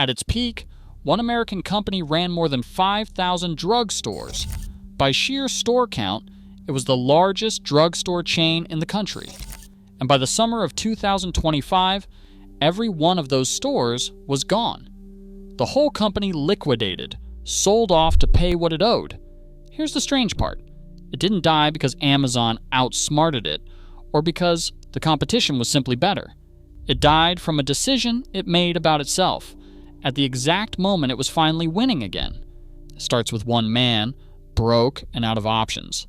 At its peak, one American company ran more than 5,000 drugstores. By sheer store count, it was the largest drugstore chain in the country. And by the summer of 2025, every one of those stores was gone. The whole company liquidated, sold off to pay what it owed. Here's the strange part. It didn't die because Amazon outsmarted it, or because the competition was simply better. It died from a decision it made about itself, at the exact moment it was finally winning again. It starts with one man, broke and out of options.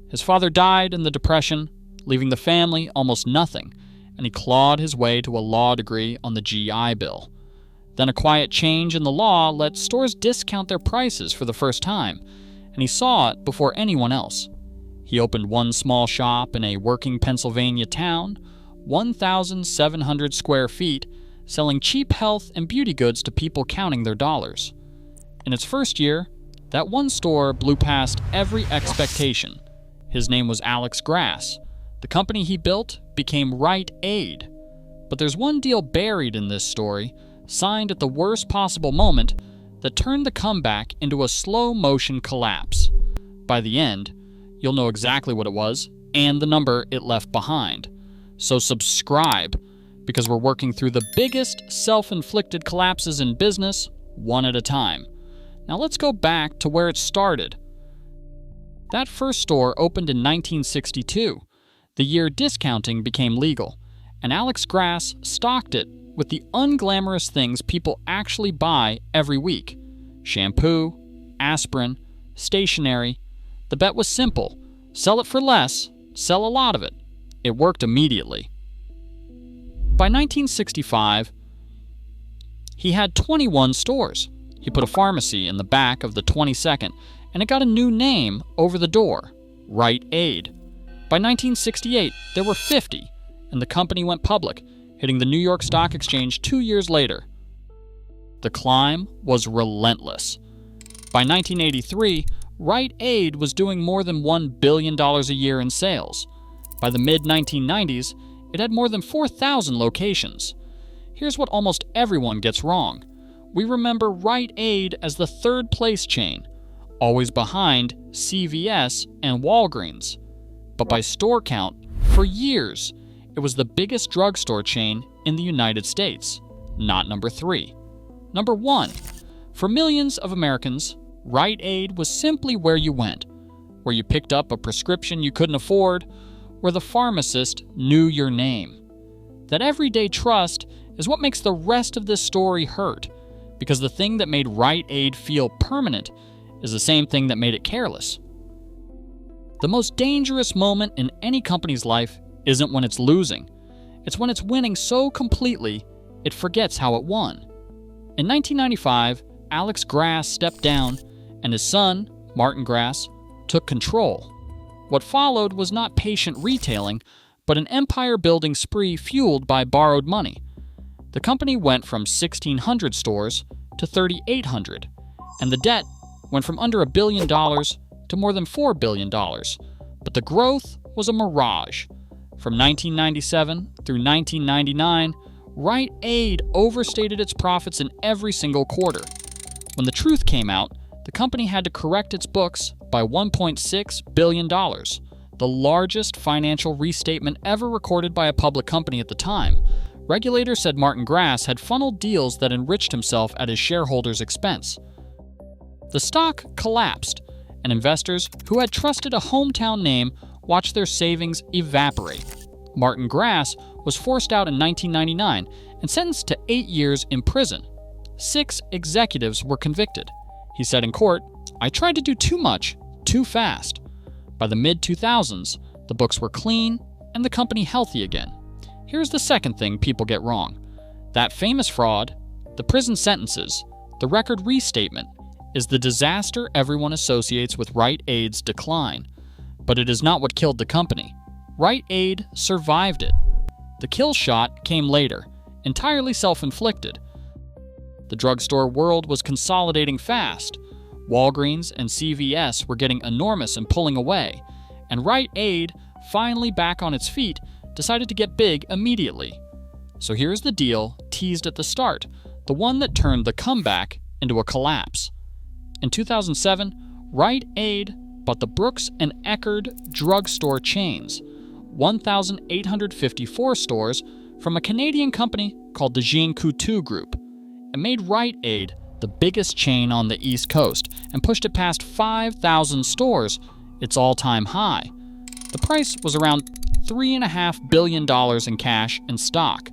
His father died in the Depression, leaving the family almost nothing, and he clawed his way to a law degree on the GI Bill. Then a quiet change in the law let stores discount their prices for the first time, and he saw it before anyone else. He opened one small shop in a working Pennsylvania town, 1,700 square feet, selling cheap health and beauty goods to people counting their dollars. In its first year, that one store blew past every expectation. His name was Alex Grass. The company he built became Rite Aid. But there's one deal buried in this story, signed at the worst possible moment, that turned the comeback into a slow-motion collapse. By the end, you'll know exactly what it was and the number it left behind. So subscribe, because we're working through the biggest self-inflicted collapses in business, one at a time. Now let's go back to where it started. That first store opened in 1962, the year discounting became legal, and Alex Grass stocked it with the unglamorous things people actually buy every week: shampoo, aspirin, stationery. The bet was simple: sell it for less, sell a lot of it. It worked immediately. By 1965, he had 21 stores. He put a pharmacy in the back of the 22nd, and it got a new name over the door: Rite Aid. By 1968, there were 50, and the company went public, hitting the New York Stock Exchange 2 years later. The climb was relentless. By 1983, Rite Aid was doing more than $1 billion a year in sales. By the mid-1990s, it had more than 4,000 locations. Here's what almost everyone gets wrong. We remember Rite Aid as the third-place chain, always behind CVS and Walgreens. But by store count, for years, it was the biggest drugstore chain in the United States, not number 3. Number 1, for millions of Americans, Rite Aid was simply where you went, where you picked up a prescription you couldn't afford, where the pharmacist knew your name. That everyday trust is what makes the rest of this story hurt, because the thing that made Rite Aid feel permanent is the same thing that made it careless. The most dangerous moment in any company's life isn't when it's losing. It's when it's winning so completely, it forgets how it won. In 1995, Alex Grass stepped down, and his son, Martin Grass, took control. What followed was not patient retailing, but an empire-building spree fueled by borrowed money. The company went from 1,600 stores to 3,800, and the debt went from under $1 billion to more than $4 billion. But the growth was a mirage. From 1997 through 1999, Rite Aid overstated its profits in every single quarter. When the truth came out, the company had to correct its books by $1.6 billion, the largest financial restatement ever recorded by a public company at the time. Regulators said Martin Grass had funneled deals that enriched himself at his shareholders' expense. The stock collapsed, and investors who had trusted a hometown name watched their savings evaporate. Martin Grass was forced out in 1999 and sentenced to 8 years in prison. 6 executives were convicted. He said in court, "I tried to do too much, too fast." By the mid-2000s, the books were clean and the company healthy again. Here's the second thing people get wrong. That famous fraud, the prison sentences, the record restatement, is the disaster everyone associates with Rite Aid's decline. But it is not what killed the company. Rite Aid survived it. The kill shot came later, entirely self-inflicted. The drugstore world was consolidating fast. Walgreens and CVS were getting enormous and pulling away, and Rite Aid, finally back on its feet, decided to get big immediately. So here's the deal teased at the start, the one that turned the comeback into a collapse. In 2007, Rite Aid bought the Brooks and Eckerd drugstore chains, 1,854 stores, from a Canadian company called the Jean Coutu Group, and made Rite Aid the biggest chain on the East Coast and pushed it past 5,000 stores, its all-time high. The price was around $3.5 billion in cash and stock.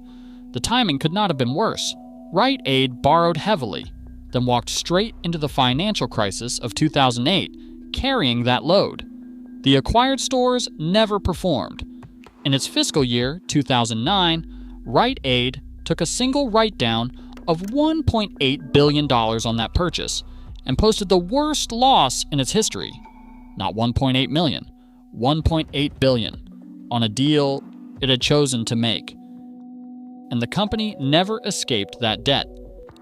The timing could not have been worse. Rite Aid borrowed heavily, then walked straight into the financial crisis of 2008, carrying that load. The acquired stores never performed. In its fiscal year, 2009, Rite Aid took a single write-down of $1.8 billion on that purchase and posted the worst loss in its history. Not 1.8 million, 1.8 billion, on a deal it had chosen to make. And the company never escaped that debt.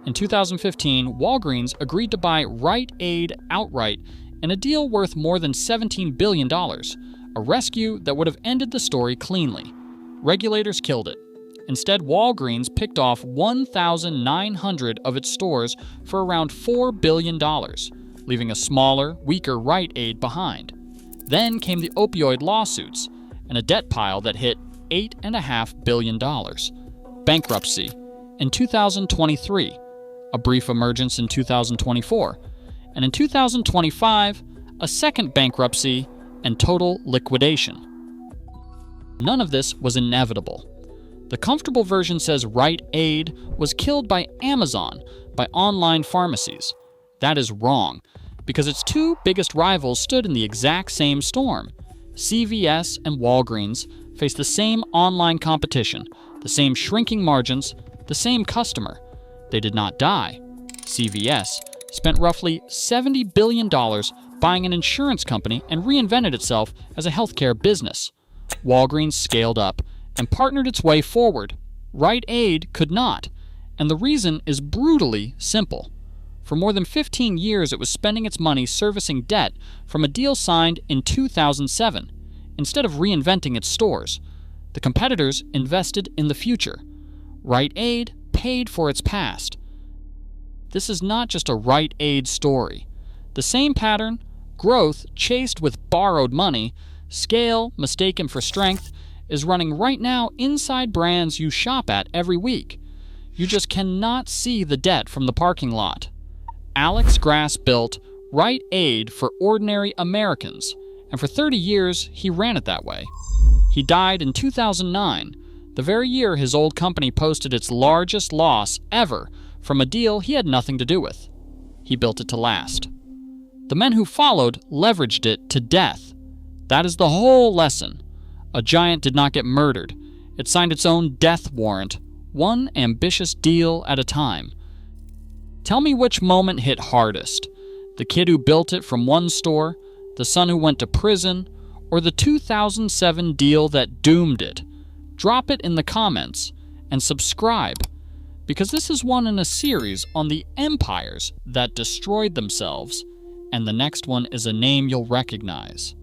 In 2015, Walgreens agreed to buy Rite Aid outright in a deal worth more than $17 billion, a rescue that would have ended the story cleanly. Regulators killed it. Instead, Walgreens picked off 1,900 of its stores for around $4 billion, leaving a smaller, weaker Rite Aid behind. Then came the opioid lawsuits and a debt pile that hit $8.5 billion. Bankruptcy in 2023, a brief emergence in 2024, and in 2025, a second bankruptcy and total liquidation. None of this was inevitable. The comfortable version says Rite Aid was killed by Amazon, by online pharmacies. That is wrong, because its two biggest rivals stood in the exact same storm. CVS and Walgreens faced the same online competition, the same shrinking margins, the same customer. They did not die. CVS spent roughly $70 billion buying an insurance company and reinvented itself as a healthcare business. Walgreens scaled up and partnered its way forward. Rite Aid could not, and the reason is brutally simple. For more than 15 years, it was spending its money servicing debt from a deal signed in 2007, instead of reinventing its stores. The competitors invested in the future. Rite Aid paid for its past. This is not just a Rite Aid story. The same pattern, growth chased with borrowed money, scale mistaken for strength, is running right now inside brands you shop at every week. You just cannot see the debt from the parking lot. Alex Grass built Rite Aid for ordinary Americans, and for 30 years he ran it that way. He died in 2009, the very year his old company posted its largest loss ever from a deal he had nothing to do with. He built it to last. The men who followed leveraged it to death. That is the whole lesson. A giant did not get murdered. It signed its own death warrant, one ambitious deal at a time. Tell me which moment hit hardest. The kid who built it from one store, the son who went to prison, or the 2007 deal that doomed it? Drop it in the comments and subscribe, because this is one in a series on the empires that destroyed themselves, and the next one is a name you'll recognize.